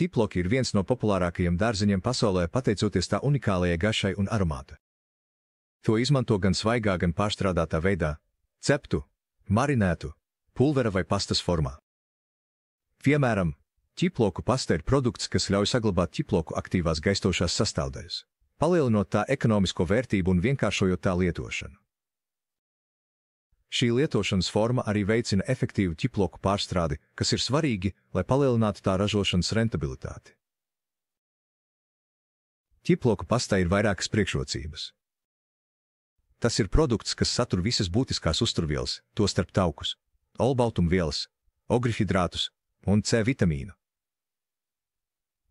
Ķiploki ir viens no populārākajiem dārzeņiem pasaulē pateicoties tā unikālajai garšai un aromātu. To izmanto gan svaigā, gan pārstrādātā veidā, ceptu, marinētu, pulvera vai pastas formā. Piemēram, ķiploku pasta ir produkts, kas ļauj saglabāt ķiploku aktīvās gaistošās sastāvdaļas, palielinot tā ekonomisko vērtību un vienkāršojot tā lietošanu. Šī lietošanas forma arī veicina efektīvu ķiploku pārstrādi, kas ir svarīgi, lai palielinātu tā ražošanas rentabilitāti. Ķiploku pastā ir vairākas priekšrocības. Tas ir produkts, kas satur visas būtiskās uzturvielas, tostarp taukus, olbaltumvielas, ogļhidrātus un C vitamīnu.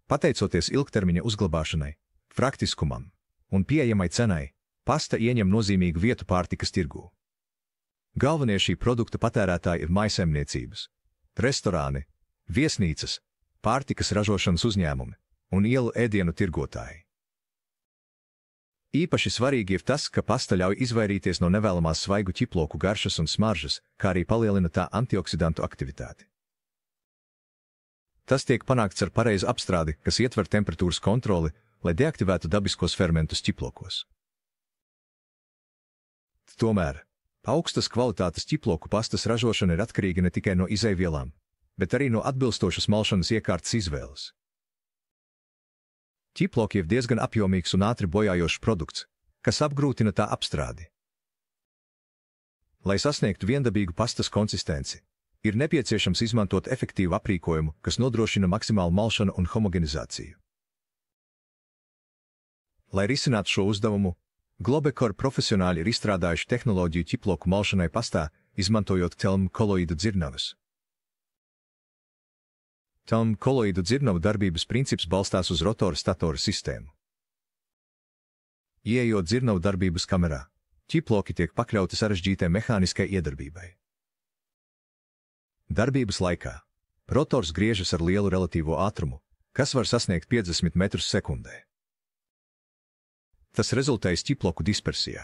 Pateicoties ilgtermiņa uzglabāšanai, praktiskumam un pieejamai cenai, pasta ieņem nozīmīgu vietu pārtikas tirgū. Galvenie šī produkta patērētāji ir mājsaimniecības, restorāni, viesnīcas, pārtikas ražošanas uzņēmumi un ielu ēdienu tirgotāji. Īpaši svarīgi ir tas, ka pasta ļauj izvairīties no nevēlamās svaigu ķiploku garšas un smaržas, kā arī palielina tā antioksidantu aktivitāti. Tas tiek panākts ar pareizu apstrādi, kas ietver temperatūras kontroli, lai deaktivētu dabiskos fermentus ķiplokos. Tomēr augstas kvalitātes ķiploku pastas ražošana ir atkarīga ne tikai no izejvielām, bet arī no atbilstošas malšanas iekārtas izvēles. Ķiploki ir diezgan apjomīgs un ātri bojājošs produkts, kas apgrūtina tā apstrādi. Lai sasniegtu viendabīgu pastas konsistenci, ir nepieciešams izmantot efektīvu aprīkojumu, kas nodrošina maksimālu malšanu un homogenizāciju. Lai risinātu šo uzdevumu, Globekor profesionāļi ir izstrādājuši tehnoloģiju ķiploku malšanai pastā, izmantojot telmu koloīdu dzirnavas. Telmu koloīdu dzirnavu darbības princips balstās uz rotora-statora sistēmu. Ieejot dzirnavu darbības kamerā, ķiploki tiek pakļauti sarežģītai mehāniskai iedarbībai. Darbības laikā rotors griežas ar lielu relatīvo ātrumu, kas var sasniegt 50 metrus sekundē. Tas rezultējas ķiploku dispersijā,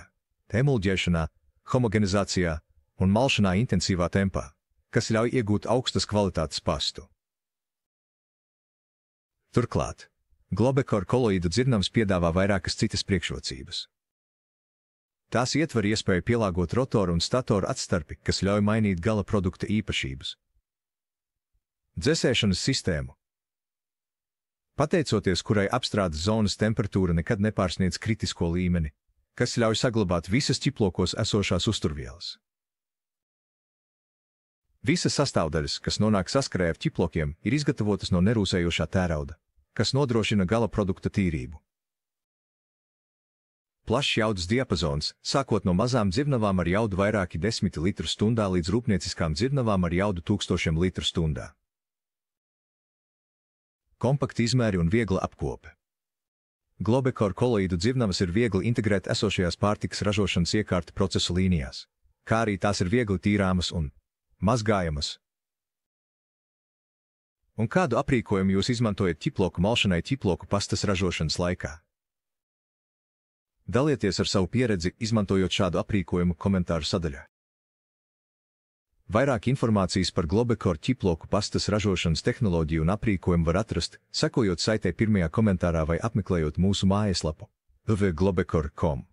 emulģēšanā, homogenizācijā un malšanā intensīvā tempā, kas ļauj iegūt augstas kvalitātes pastu. Turklāt, Globekor koloīdu dzirnavas piedāvā vairākas citas priekšrocības. Tās ietver iespēju pielāgot rotoru un statoru atstarpi, kas ļauj mainīt gala produkta īpašības. Dzesēšanas sistēmu, pateicoties kurai apstrādes zonas temperatūra nekad nepārsniedz kritisko līmeni, kas ļauj saglabāt visas ķiplokos esošās uzturvielas. Visas sastāvdaļas, kas nonāk saskarē ar ķiplokiem, ir izgatavotas no nerūsējošā tērauda, kas nodrošina gala produkta tīrību. Plašs jaudas diapazons, sākot no mazām dzirnavām ar jaudu vairāki 10 litru stundā līdz rūpnieciskām dzirnavām ar jaudu 1000 litru stundā. Kompakti izmēri un viegla apkope. Globekor koloīdu dzirnavas ir viegli integrēt esošajās pārtikas ražošanas iekārtu procesu līnijās, kā arī tās ir viegli tīrāmas un mazgājamas. Un kādu aprīkojumu jūs izmantojat ķiploku malšanai ķiploku pastas ražošanas laikā? Dalieties ar savu pieredzi, izmantojot šādu aprīkojumu komentāru sadaļā. Vairāk informācijas par Globekor ķiploku pastas ražošanas tehnoloģiju un aprīkojumu var atrast, sekojot saitē pirmajā komentārā vai apmeklējot mūsu mājaslapu www.globekor.com.